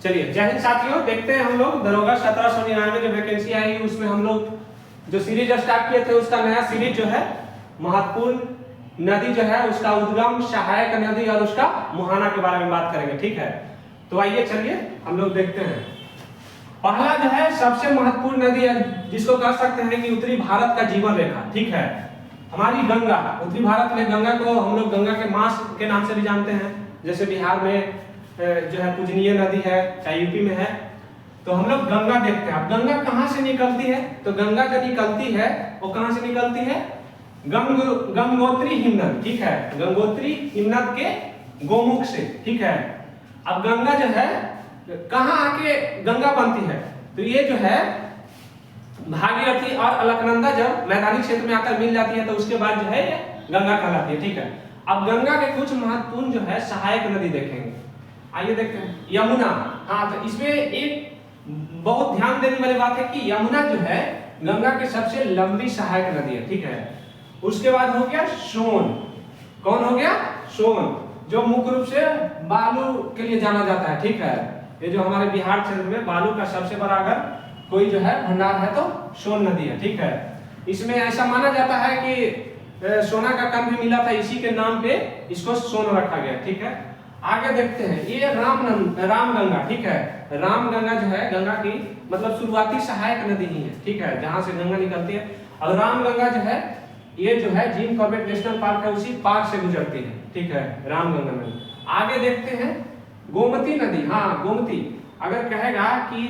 चलिए जय हिंद साथियों, देखते हैं हम लोग दरोगा 1799 जो वैकेंसी आई उसमें हम लोग जो सीरीज स्टार्ट किए थे उसका नया सीरीज जो है महत्वपूर्ण नदी जो है उसका उद्गम, सहायक नदी और उसका मुहाना के बारे में बात करेंगे। ठीक है, तो आइए चलिए हम लोग देखते हैं। पहला जो है सबसे महत्वपूर्ण नदी है जिसको कह सकते हैं कि उत्तरी भारत का जीवन रेखा। ठीक है, हमारी गंगा, उत्तरी भारत में गंगा को हम लोग गंगा के मास के नाम से भी जानते हैं। जैसे बिहार में जो है पूजनीय नदी है, चाहे यूपी में है, तो हम लोग गंगा देखते हैं। अब गंगा कहाँ से निकलती है? तो गंगा जो निकलती है वो कहाँ से निकलती है? गंगोत्री हिमनद। ठीक है, गंगोत्री हिमनद के गोमुख से। ठीक है, अब गंगा जो है कहाँ आके गंगा बनती है? तो ये जो है भागीरथी और अलकनंदा जब मैदानी क्षेत्र में आकर मिल जाती है तो उसके बाद जो है ये गंगा कहलाती है। ठीक है, अब गंगा के कुछ महत्वपूर्ण जो है सहायक नदी देखेंगे। आइए देखते हैं। यमुना, हाँ, तो इसमें एक बहुत ध्यान देने वाली बात है कि यमुना जो है गंगा की सबसे लंबी सहायक नदी है। ठीक है, उसके बाद हो गया सोन। कौन हो गया? सोन, जो मुख्य रूप से बालू के लिए जाना जाता है। ठीक है, ये जो हमारे बिहार क्षेत्र में बालू का सबसे बड़ा अगर कोई जो है भंडार है तो सोन नदी है। ठीक है, इसमें ऐसा माना जाता है कि सोना का कण भी मिला था, इसी के नाम पे इसको सोन रखा गया। ठीक है, आगे देखते हैं। ये रामगंगा। ठीक है, रामगंगा जो है गंगा की मतलब शुरुआती सहायक नदी ही है। ठीक है, जहां से गंगा निकलती है। और रामगंगा जो है ये जो है जिम कॉर्बेट नेशनल पार्क है उसी पार्क से गुजरती है। ठीक है, रामगंगा नदी। आगे देखते हैं गोमती नदी। हाँ, गोमती अगर कहेगा कि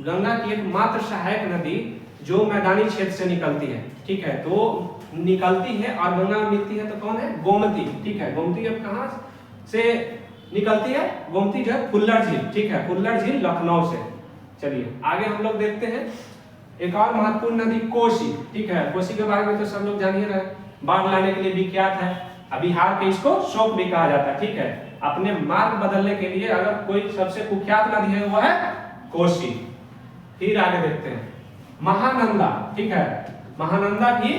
गंगा की एकमात्र सहायक नदी जो मैदानी क्षेत्र से निकलती है, ठीक है, तो निकलती है और गंगा में मिलती है तो कौन है? गोमती। ठीक है, गोमती अब कहां से निकलती है? गोमती जो है फुल्लर झील। ठीक है, फुल्लर झील लखनऊ से। चलिए आगे हम लोग देखते हैं एक और महत्वपूर्ण नदी कोसी। ठीक है, कोसी के बारे में तो सब लोग जान ही रहे, बाढ़ लाने के लिए विख्यात है। बिहार के इसको शोक भी कहा जाता है। ठीक है, अपने मार्ग बदलने के लिए अगर कोई सबसे कुख्यात नदी है वो है कोसी। फिर आगे देखते हैं महानंदा। ठीक है, महानंदा भी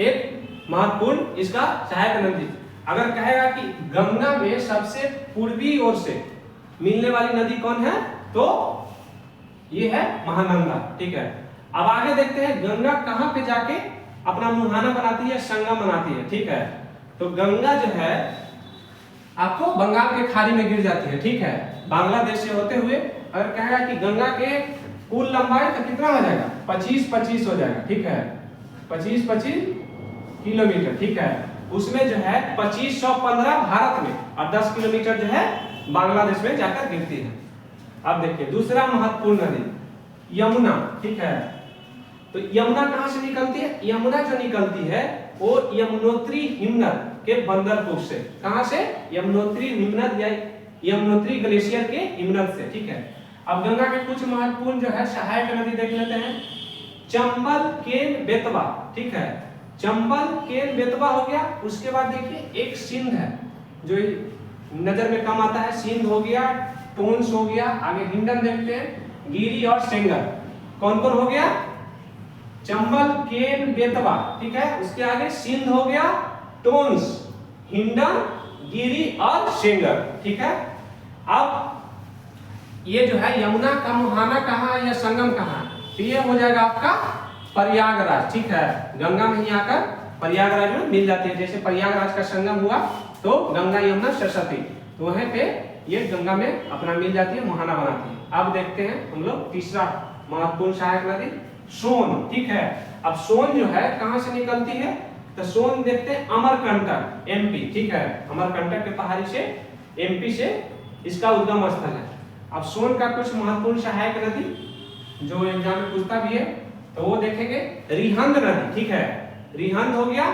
एक महत्वपूर्ण इसका सहायक नदी। अगर कहेगा कि गंगा में सबसे पूर्वी ओर से मिलने वाली नदी कौन है तो ये है महानंदा। ठीक है, अब आगे देखते हैं गंगा कहां पे जाके अपना मुहाना बनाती है, संगम बनाती है। ठीक है, तो गंगा जो है आपको बंगाल के खाड़ी में गिर जाती है। ठीक है, बांग्लादेश से होते हुए अगर कहेगा कि गंगा के कुल लंबाई तो कितना हो जाएगा? 25-25 हो जाएगा। ठीक है, 25-25 किलोमीटर। ठीक है, उसमें जो है 2515 भारत में और 10 किलोमीटर जो है बांग्लादेश में जाकर गिरती है। अब देखिए दूसरा महत्वपूर्ण नदी यमुना। ठीक है, तो यमुना कहां से निकलती है? यमुना जो निकलती है वो यमुनोत्री हिमनद के बंदरपुर से। कहां से? यमुनोत्री हिमनद या यमुनोत्री ग्लेशियर के हिमनद से। ठीक है, अब गंगा के कुछ महत्वपूर्ण जो है सहायक नदी देख लेते हैं। चंबल, केन, बेतवा। ठीक है, चंबल, केन, बेतवा हो गया। उसके बाद देखिए एक सिंध है जो नजर में कम आता है, सिंध हो गया, टोन्स हो गया। आगे हिंडन देखते हैं, गिरी और सेंगर। कौन कौन हो गया? चंबल, केन, बेतवा। ठीक है, उसके आगे सिंध हो गया, टोन्स, हिंडन, गिरी और सेंगर। ठीक है, अब ये जो है यमुना का मुहाना कहाँ या संगम कहाँ? तो ये हो जाएगा आपका प्रयागराज। ठीक है, गंगा में ही आकर प्रयागराज में मिल जाती है। जैसे प्रयागराज का संगम हुआ तो गंगा यमुना सरस्वती, तो वहीं पे ये गंगा में अपना मिल जाती है, मुहाना बनाती है। अब देखते हैं हम लोग तीसरा महत्वपूर्ण सहायक नदी सोन। ठीक है, अब सोन जो है कहां से निकलती है? तो सोन देखते हैं अमरकंटक, एमपी। ठीक है, अमरकंटक के पहाड़ी से एमपी से इसका उद्गम स्थल है। अब सोन का कुछ महत्वपूर्ण सहायक नदी जो एग्जाम में पूछता भी है तो वो देखेंगे रिहंद नदी। ठीक है, रिहंद हो गया,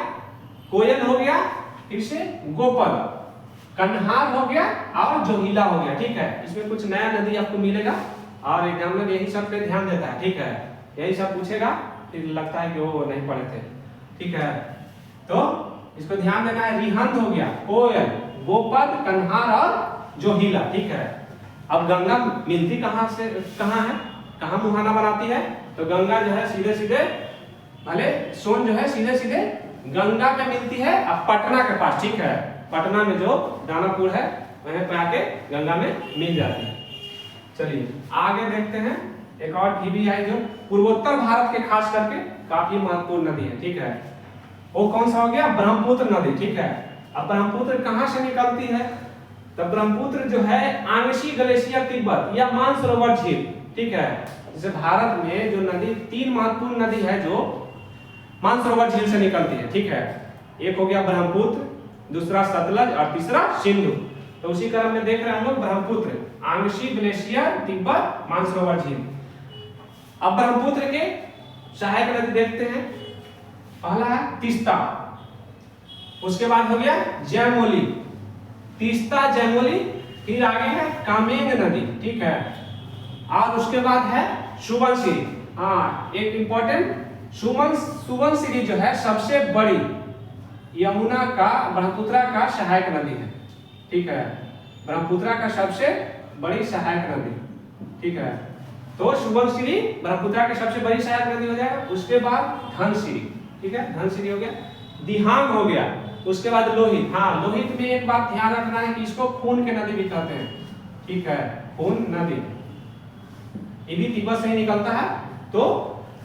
कोयल हो गया, फिर से गोपल, कन्हार हो गया और जोहिला हो गया। ठीक है, इसमें कुछ नया नदी आपको मिलेगा और एग्जामिनर यही सब पे ध्यान देता है। ठीक है, यही सब पूछेगा, फिर लगता है कि वो नहीं पढ़े थे। ठीक है, तो इसको ध्यान देना है। रिहंद हो गया, कोयल, गोपल, कन्हार और जोहिला। ठीक है, अब गंगा मिलती कहां से कहां है, कहां मुहाना बनाती है? तो गंगा जो है सीधे सीधे भले सोन जो है सीधे सीधे गंगा में मिलती है अब पटना के पास। ठीक है, पटना में जो दानापुर है वहीं पे आके गंगा में मिल जाती है। चलिए आगे देखते हैं एक और ढीबी है जो पूर्वोत्तर भारत के खास करके काफी महत्वपूर्ण नदी है, ठीक है। वो कौन सा हो गया? ब्रह्मपुत्र नदी, ठीक है। अब ब्रह्मपुत्र कहाँ से निकलती है? तो ब्रह्मपुत्र जो है आंगशी ग्लेशियर तिब्बत या मानसरोवर झील, ठीक है। जैसे भारत में जो नदी 3 महत्वपूर्ण नदी है जो मानसरोवर झील से निकलती है, ठीक है। एक हो गया ब्रह्मपुत्र, दूसरा सतलज और तीसरा सिंधु। तो उसी क्रम में देख रहे हैं हम लोग ब्रह्मपुत्र, आंगशी ग्लेशियर तिब्बत मानसरोवर झील। अब ब्रह्मपुत्र के सहायक नदी देखते हैं। पहला है तीस्ता, उसके बाद हो गया जयमोली, तीस्ता जयमोली, फिर आगे है कामेंग नदी, ठीक है। और उसके बाद है सुबनसिरी। हाँ, एक इंपॉर्टेंट सुबनसिरी जो है सबसे बड़ी यमुना का ब्रह्मपुत्र का सहायक नदी है, ठीक है। ब्रह्मपुत्र का सबसे बड़ी सहायक नदी, ठीक है। तो सुबनसिरी ब्रह्मपुत्र की सबसे बड़ी सहायक नदी हो जाएगा। उसके बाद धनसिरी, ठीक है, धनसिरी हो गया। दिहांग हो गया, उसके बाद लोहित। हाँ, लोहित में एक बात ध्यान रखना है कि इसको खून के नदी भी कहते हैं, ठीक है, खून नदी, ये भी तिब्बत से ही निकलता है। तो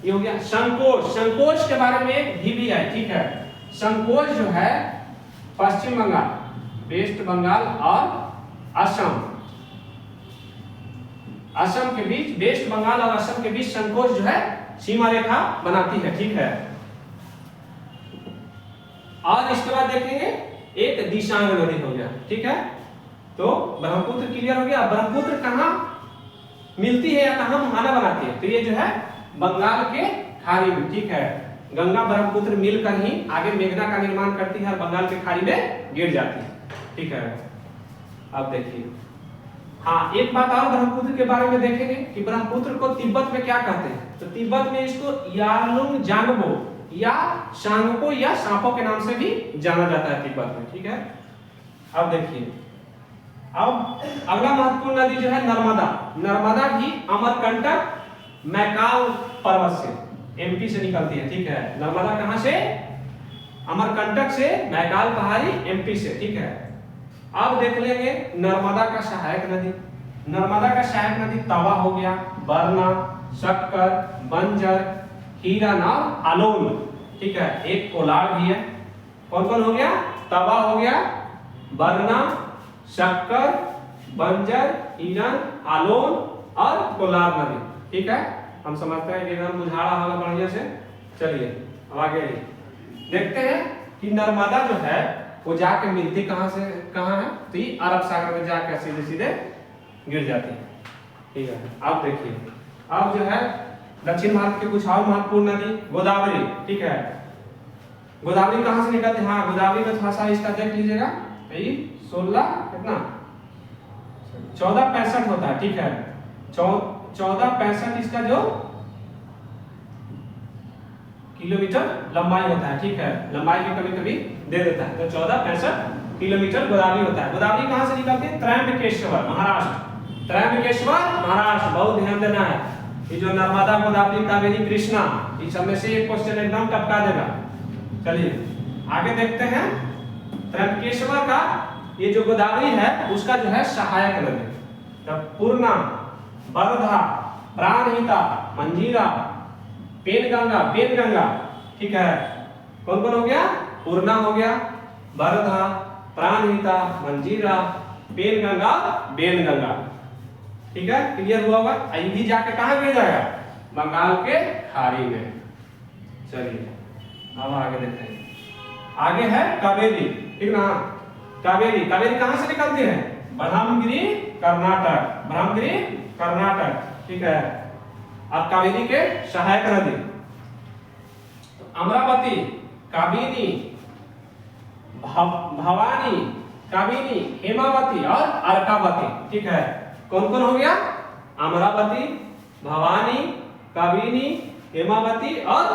ये हो गया संकोच। संकोच के बारे में एक भी है, ठीक है। संकोच जो है पश्चिम बंगाल, वेस्ट बंगाल और असम, असम के बीच, वेस्ट बंगाल और असम के बीच संकोच जो है सीमा रेखा बनाती है, ठीक है। और इसके बाद देखेंगे एक दिशांग नदी हो गया, ठीक है। तो ब्रह्मपुत्र क्लियर हो गया। ब्रह्मपुत्र कहाँ मिलती है या कहाँ मुहाना बनाती है? तो ये जो है बंगाल के खाड़ी में, ठीक है। गंगा ब्रह्मपुत्र मिलकर ही आगे मेघना का निर्माण करती है और बंगाल के खाड़ी में गिर जाती है, ठीक है। अब देखिए, हाँ, एक बात और ब्रह्मपुत्र के बारे में देखेंगे कि ब्रह्मपुत्र को तिब्बत में क्या कहते हैं। तो तिब्बत में इसको यालुंग जांगबो या सांगपो या सांपो के नाम से भी जाना जाता है तिब्बत में, ठीक है। अब देखिए, अब अगला महत्वपूर्ण नदी जो है नर्मदा। नर्मदा भी अमरकंटक मैकाल पर्वत से, एमपी से निकलती है, ठीक है। नर्मदा कहां से? अमरकंटक से, मैकाल पहाड़ी, एमपी से, ठीक है। अब देख लेंगे नर्मदा का सहायक नदी। नर्मदा का सहायक नदी तवा हो गया, बरना, शक्कर, बंजर, हीरन और आलोन, ठीक है। एक कोलार भी है। कौन कौन हो गया? तवा हो गया, बरना, शक्कर, बंजर, हीरन, आलोन और कोलार नदी, ठीक है। हम समझते हैं कि एकदम बुझाड़ा होगा बढ़िया से। चलिए अब आगे देखते हैं कि नर्मदा जो है वो जाके मिलती कहाँ से कहाँ है? तो ये अरब सागर में जाकर सीधे सीधे गिर जाती है, ठीक है। अब देखिए, अब जो है दक्षिण भारत के कुछ और महत्वपूर्ण नदी, गोदावरी, ठीक है। गोदावरी कहाँ से निकलती है? हाँ, गोदावरी में थोड़ा सा इसका देख लीजिएगा, 16 कितना 1465 होता है, ठीक है। 1465 इसका जो किलोमीटर लंबाई होता है, ठीक है। लंबाई भी कभी कभी दे देता है। तो 1465 किलोमीटर गोदावरी होता है। गोदावरी कहाँ से निकलती है? त्रयंबकेश्वर, महाराष्ट्र। त्रयंबकेश्वर, महाराष्ट्र, बहुत ध्यान देना है। ये जो नर्मदा, गोदावरी, कावेरी, कृष्णा, इस सब में से एक क्वेश्चन एकदम टपका देगा। चलिए आगे देखते हैं। त्रयंबकेश्वर का ये जो गोदावरी है उसका जो है सहायक नदी, तब पूर्णा, वर्धा, प्राणहिता, मंजीरा, पेनगंगा, ठीक है। कौन कौन हो गया? पूर्णा हो गया, वर्धा, प्राणहिता, मंजीरा, पेनगंगा, बेनगंगा, ठीक है। क्लियर हुआ होगा। ये भी जाके कहाँ गिर जाएगा? बंगाल के खाड़ी में। चलिए अब आगे देखते हैं। आगे है कावेरी, ठीक ना। कावेरी कहाँ से निकलती है? ब्रह्मगिरी, कर्नाटक, ब्रह्मगिरी, कर्नाटक, ठीक है। अब कावेरी के सहायक नदी तो अमरावती, काबिनी, भवानी, काबिनी, हेमावती और अर्कावती, ठीक है। कौन कौन हो गया? अमरावती, भवानी, काबिनी, हेमावती और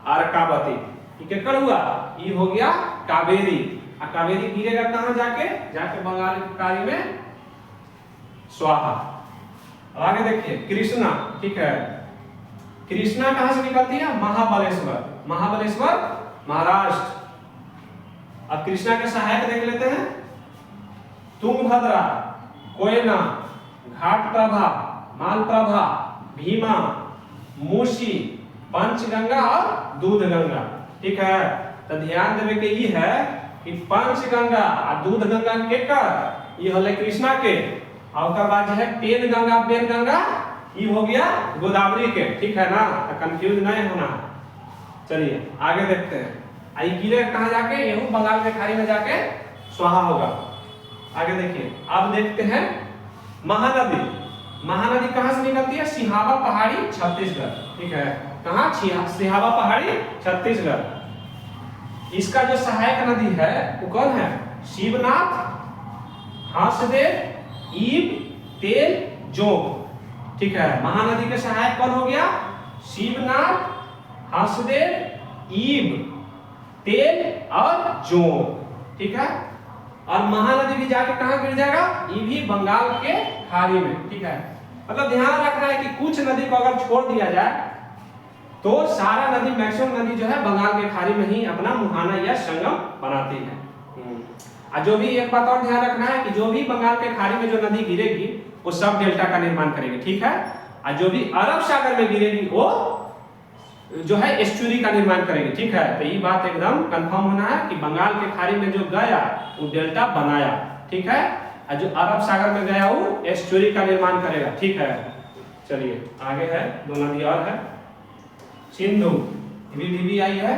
अर्कावती। ये केकर हुआ? ये हो गया कावेरी। और कावेरी गिरेगा कहाँ जाके? जाके बंगाल की खाड़ी में स्वाहा। आगे देखिए कृष्णा, ठीक है। कृष्णा कहां से निकलती है? महाबलेश्वर, महाराष्ट्र। अब कृष्णा के सहायक देख लेते हैं। तुंगभद्रा, कोयना, घाटप्रभा, मालप्रभा, भीमा, मूसी, पंचगंगा और दूधगंगा। ठीक है, तो ध्यान देवे के ये है कि पंचगंगा और दूधगंगा के कर ये होले कृष्णा के, और ओकर बाद जो है पेनगंगा बेनगंगा ये हो गया गोदावरी के। ठीक है ना, तो कंफ्यूज नहीं होना। चलिए आगे देखते हैं। आई गिरे कहाँ जाके, यहू बंगाल के खाड़ी में जाके स्वाहा होगा। आगे देखिए, अब देखते हैं महानदी। महानदी कहाँ से निकलती है? सिहावा पहाड़ी छत्तीसगढ़। ठीक है, कहाँ? सिहावा पहाड़ी छत्तीसगढ़। इसका जो सहायक नदी है वो कौन है? शिवनाथ, हांसदेव, ईब, तेल, जोग। ठीक है, महानदी के सहायक कौन हो गया? शिवनाथ, हांसदेव, ईब, तेल और जोग। ठीक है, और महानदी भी जाके कहाँ गिर जाएगा? ये भी बंगाल के खाड़ी में। ठीक है, मतलब ध्यान रखना है कि कुछ नदी को अगर छोड़ दिया जाए तो सारा नदी, मैक्सिमम नदी जो है बंगाल के खाड़ी में ही अपना मुहाना या संगम बनाती है। और जो भी एक बात और ध्यान रखना है कि जो भी बंगाल के खाड़ी में जो नदी गिरेगी वो सब डेल्टा का निर्माण करेगी। ठीक है, और जो भी अरब सागर में गिरेगी वो जो है एस्चुरी का निर्माण करेगी। ठीक है, तो ये बात एकदम कंफर्म होना है कि बंगाल के खाड़ी में जो गया वो डेल्टा बनाया। ठीक है, और जो अरब सागर में गया वो एस्चुरी का निर्माण करेगा। ठीक है, चलिए आगे है, दो नदी और है। सिंधु, ये भी आई है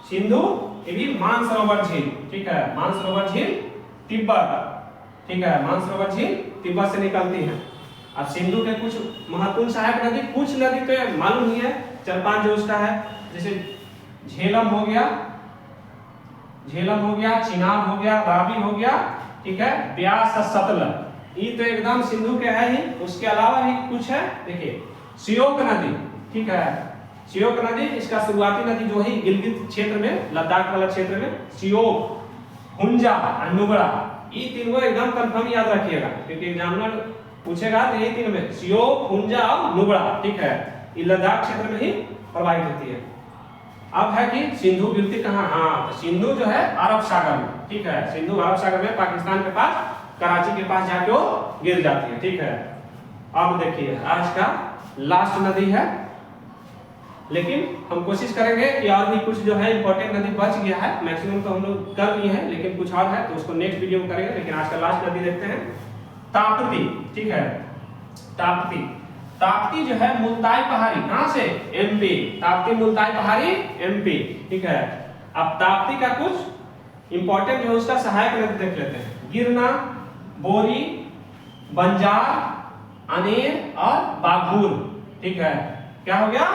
सिंधु, ये भी मानसरोवर झील। ठीक है, मानसरोवर झील तिब्बत। ठीक है, मानसरोवर झील तिब्बत से निकलती है। अब सिंधु के कुछ महत्वपूर्ण सहायक नदी, कुछ नदी तो मालूम ही है, 4-5 जो उसका है, जैसे झेलम हो गया, चिनाब हो गया, रावी हो गया। ठीक है, ब्यास, सतलज, ये तो एकदम सिंधु के है ही। उसके अलावा भी कुछ है, देखिए श्योक नदी। ठीक है, श्योक नदी, इसका शुरुआती नदी जो है गिलगित क्षेत्र में, लद्दाख वाला क्षेत्र में, श्योक, हुंजा और नुब्रा, ये तीनों एकदम कंफर्म याद रखिएगा क्योंकि एग्जामिनर पूछेगा तो यही तीन में, श्योक, हुंजा और नुब्रा। ठीक है, ये लद्दाख क्षेत्र में ही प्रवाहित होती है। अब है कि सिंधु गिरती कहाँ? हाँ, तो सिंधु जो है अरब सागर में। ठीक है, सिंधु अरब सागर में, पाकिस्तान के पास, कराची के पास जाके वो गिर जाती है। ठीक है, अब देखिए आज का लास्ट नदी है, लेकिन हम कोशिश करेंगे कि और भी कुछ जो है इंपॉर्टेंट नदी बच गया है, मैक्सिमम तो हम लोग कर लिए हैं, लेकिन कुछ और है तो उसको नेक्स्ट वीडियो में करेंगे। लेकिन आज का लास्ट नदी देखते हैं, ताप्ती। ठीक है, ताप्ती, ताप्ती जो है मुल्ताई पहाड़ी, कहां से? एमपी। ताप्ती मुल्ताई पहाड़ी एमपी। ठीक है, अब ताप्ती का कुछ इंपॉर्टेंट जो है उसका सहायक नदी देख लेते हैं। गिरना, बोरी, बंजार, अनेर और बाघूर। ठीक है, क्या हो गया?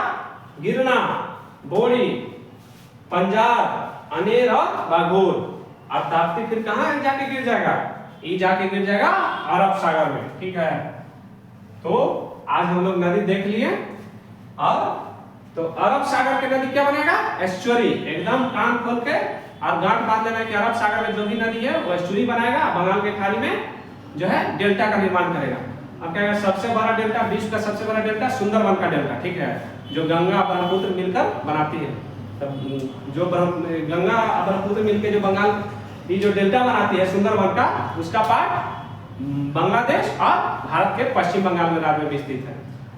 गिरना, बोरी, बंजार, अनेर और बाघूर। अब ताप्ती फिर कहां जाके गिर जाएगा? ये जाके गिर जाएगा अरब सागर में। ठीक है, तो आज हम लोग नदी देख लिए, और तो अरब सागर के नदी क्या बनेगा? एस्चुरी। एकदम कान खोल के और गांठ बांध लेना कि अरब सागर में जो भी नदी है वो एस्चुरी बनाएगा, बंगाल के खाड़ी में जो है डेल्टा का निर्माण करेगा। अब क्या है, सबसे बड़ा डेल्टा, विश्व का सबसे बड़ा डेल्टा सुंदरवन का डेल्टा। ठीक है, जो गंगा ब्रह्मपुत्र मिलकर बनाती है। तब जो गंगा ब्रह्मपुत्र मिलकर जो बंगाल ये जो डेल्टा बनाती है सुंदरवन का, उसका पार्ट बांग्लादेश और भारत के पश्चिम बंगाल में राज्य में विस्तृत है।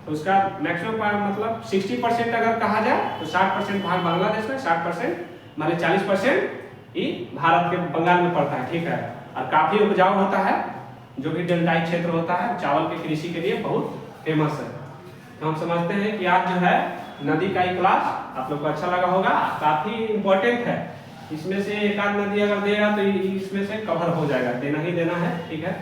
तो उसका मैक्सिमम मतलब 60% अगर कहा जाए तो 60% भाग बांग्लादेश में, 60% माने 40% ही भारत के बंगाल में पड़ता है। ठीक है, और काफी उपजाऊ होता है, जो भी डेल्टाई क्षेत्र होता है चावल की कृषि के लिए बहुत फेमस है। तो हम समझते हैं कि आज जो है नदी का ये क्लास आप लोग को अच्छा लगा होगा, काफी इंपॉर्टेंट है। इसमें से एक आध नदी अगर देगा तो इसमें से कवर हो जाएगा, देना ही देना है। ठीक है,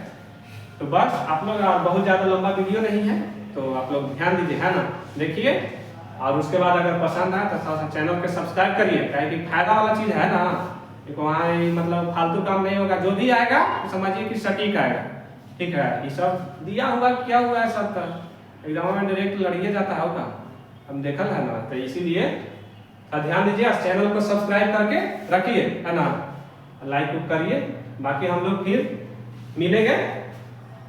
तो बस आप लोग, बहुत ज्यादा लंबा वीडियो नहीं है तो आप लोग ध्यान दीजिए, है ना, देखिए। और उसके बाद अगर पसंद आए तो चैनल को सब्सक्राइब करिए, क्या कि फायदा वाला चीज है ना, वहाँ मतलब फालतू काम नहीं होगा। जो भी आएगा तो समझिए कि सटीक आएगा। ठीक है, ये सब दिया हुआ क्या हुआ है, सब तरह एग्जाम में डायरेक्ट लड़िए जाता होगा, हम देखल है ना। तो इसीलिए ध्यान दीजिए, चैनल को सब्सक्राइब करके रखिए, है ना, लाइक करिए। बाकी हम लोग फिर मिलेंगे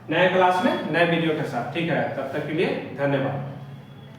नए क्लास में नए वीडियो के साथ। ठीक है, तब तक के लिए धन्यवाद।